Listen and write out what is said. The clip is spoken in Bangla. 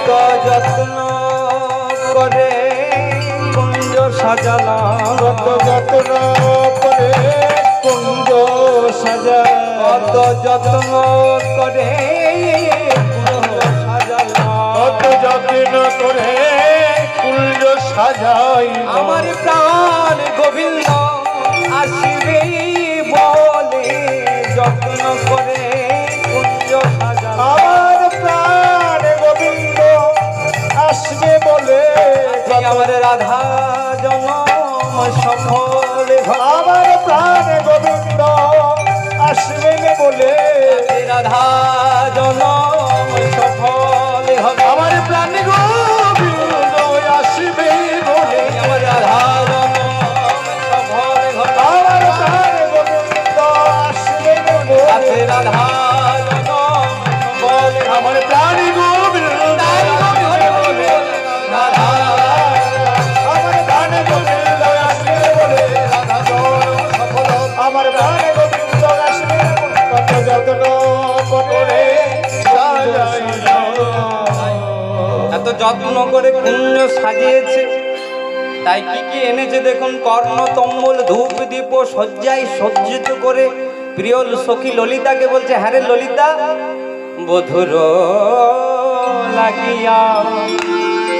কত যত্ন করে কুঞ্জ সাজালাম, কত যত্ন করে কুঞ্জ সাজা, কত যত্ন করে কুঞ্জ সাজালাম, কত যত্ন করে কুঞ্জ সাজাই। আমার প্রাণ গোবিন্দ আসবে বলে যত্ন করে কুঞ্জ সাজালাম, আমার প্রাণ গোবিন্দ আসবে বলে আমার রাধা জনম সফল হবে, আমার প্রাণ গোবিন্দ আসবে বলে রাধা জনম সফল হবে, আমার প্রাণ গোবিন্দ আসবে বলে আমার রাধা জনম সফল হবে, আমার প্রাণ গোবিন্দ আসবে বলে আছে রাধা জনম সফল হবে, আমার প্রাণ গোবিন্দ রাধা আমার প্রাণ গোবিন্দ আসবে বলে রাধা জনম সফল হবে। আমার প্রাণ গোবিন্দ আসবে বলে কত যত্ন করে এত যত্ন করে কুঞ্জ সাজিয়েছে, তাই কি কি এনেছে দেখুন। কর্ণ তম্বল ধূপ দীপ সজ্জায় সজ্জিত করে প্রিয় সখী ললিতাকে বলছে, হ্যাঁ রে ললিতা বধুর লাগিয়া